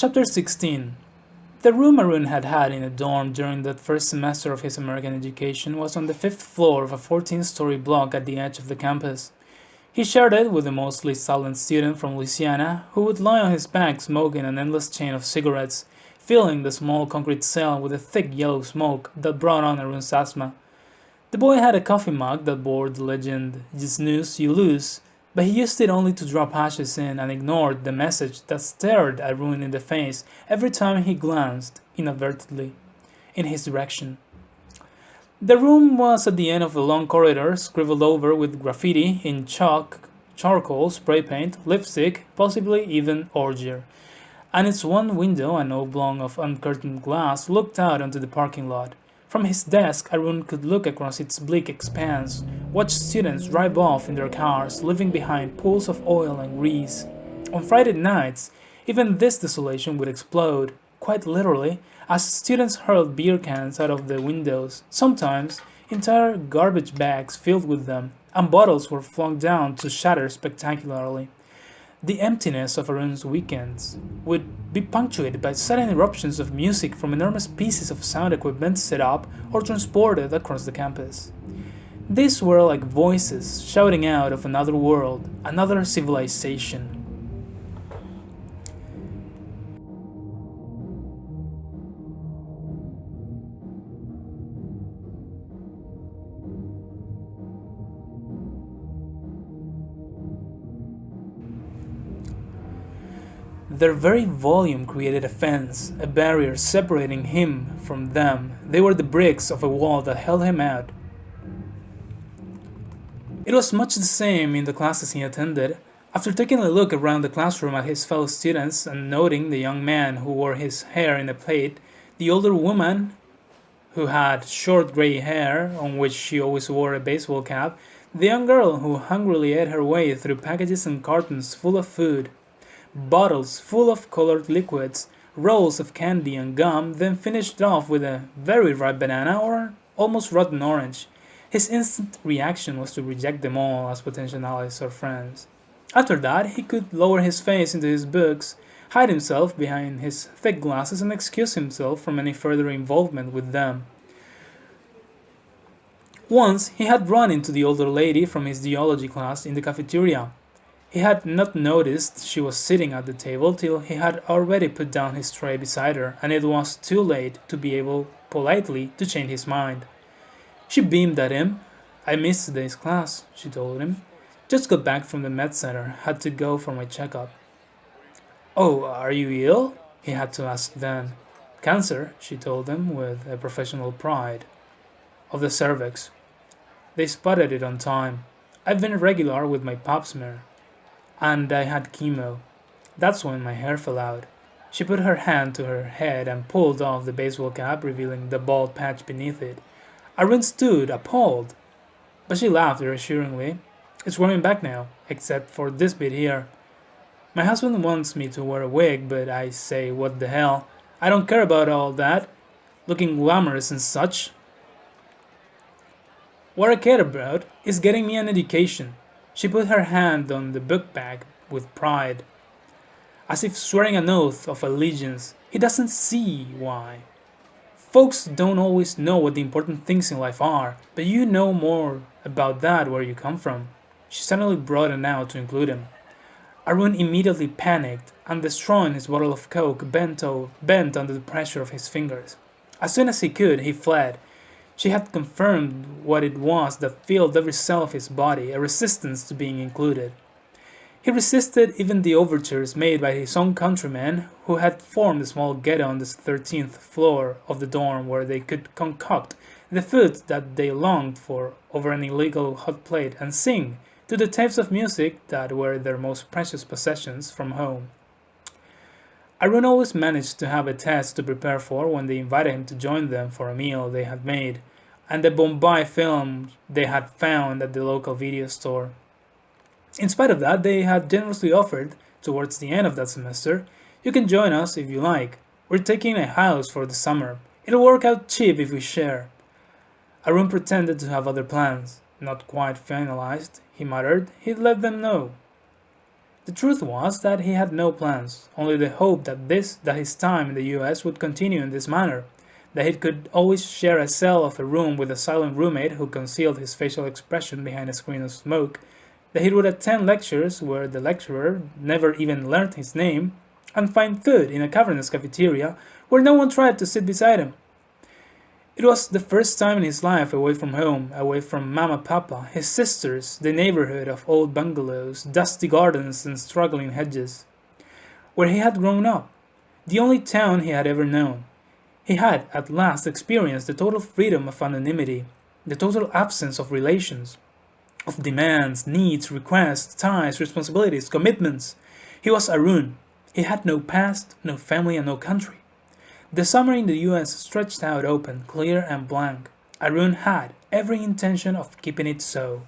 Chapter 16. The room Arun had had in a dorm during the first semester of his American education was on the fifth floor of a 14-story block at the edge of the campus. He shared it with a mostly silent student from Louisiana who would lie on his back smoking an endless chain of cigarettes, filling the small concrete cell with a thick yellow smoke that brought on Arun's asthma. The boy had a coffee mug that bore the legend, "You snooze, you lose," but he used it only to drop ashes in and ignored the message that stared Arun in the face every time he glanced, inadvertently, in his direction. The room was at the end of a long corridor scribbled over with graffiti in chalk, charcoal, spray paint, lipstick, possibly even orgier, and its one window, an oblong of uncurtained glass, looked out onto the parking lot. From his desk, Arun could look across its bleak expanse, watch students drive off in their cars, leaving behind pools of oil and grease. On Friday nights, even this desolation would explode, quite literally, as students hurled beer cans out of the windows. Sometimes, entire garbage bags filled with them, and bottles were flung down to shatter spectacularly. The emptiness of Arun's weekends would be punctuated by sudden eruptions of music from enormous pieces of sound equipment set up or transported across the campus. These were like voices shouting out of another world, another civilization. Their very volume created a fence, a barrier separating him from them. They were the bricks of a wall that held him out. It was much the same in the classes he attended. After taking a look around the classroom at his fellow students and noting the young man who wore his hair in a plait, the older woman who had short gray hair on which she always wore a baseball cap, the young girl who hungrily ate her way through packages and cartons full of food, bottles full of colored liquids, rolls of candy and gum, then finished off with a very ripe banana or an almost rotten orange. His instant reaction was to reject them all as potential allies or friends. After that, he could lower his face into his books, hide himself behind his thick glasses, and excuse himself from any further involvement with them. Once, he had run into the older lady from his geology class in the cafeteria. He had not noticed she was sitting at the table till he had already put down his tray beside her, and it was too late to be able politely to change his mind. She beamed at him. "I missed today's class," she told him. "Just got back from the med center. Had to go for my checkup." "Oh, are you ill?" he had to ask then. "Cancer," she told him with a professional pride. "Of the cervix. They spotted it on time. I've been regular with my pap smear. And I had chemo. That's when my hair fell out." She put her hand to her head and pulled off the baseball cap, revealing the bald patch beneath it. Arun stood, appalled. But she laughed reassuringly. "It's growing back now, except for this bit here. My husband wants me to wear a wig, but I say, what the hell? I don't care about all that, looking glamorous and such. What I care about is getting me an education." She put her hand on the book bag with pride, as if swearing an oath of allegiance. He doesn't see why. Folks don't always know what the important things in life are, but you know more about that where you come from. She suddenly broadened out to include him. Arun immediately panicked, and the straw in his bottle of coke bent under the pressure of his fingers. As soon as he could, he fled. She had confirmed what it was that filled every cell of his body, a resistance to being included. He resisted even the overtures made by his own countrymen, who had formed a small ghetto on the 13th floor of the dorm where they could concoct the food that they longed for over an illegal hot plate and sing to the tapes of music that were their most precious possessions from home. Arun always managed to have a test to prepare for when they invited him to join them for a meal they had made, and the Bombay film they had found at the local video store. In spite of that, they had generously offered, towards the end of that semester, "You can join us if you like. We're taking a house for the summer. It'll work out cheap if we share." Arun pretended to have other plans. "Not quite finalized," he muttered. He'd let them know. The truth was that he had no plans, only the hope that his time in the US would continue in this manner, that he could always share a cell of a room with a silent roommate who concealed his facial expression behind a screen of smoke, that he would attend lectures where the lecturer never even learned his name, and find food in a cavernous cafeteria where no one tried to sit beside him. It was the first time in his life away from home, away from Mama Papa, his sisters, the neighborhood of old bungalows, dusty gardens, and struggling hedges, where he had grown up, the only town he had ever known. He had at last experienced the total freedom of anonymity, the total absence of relations, of demands, needs, requests, ties, responsibilities, commitments. He was Arun. He had no past, no family, and no country. The summer in the US stretched out open, clear and blank. Arun had every intention of keeping it so.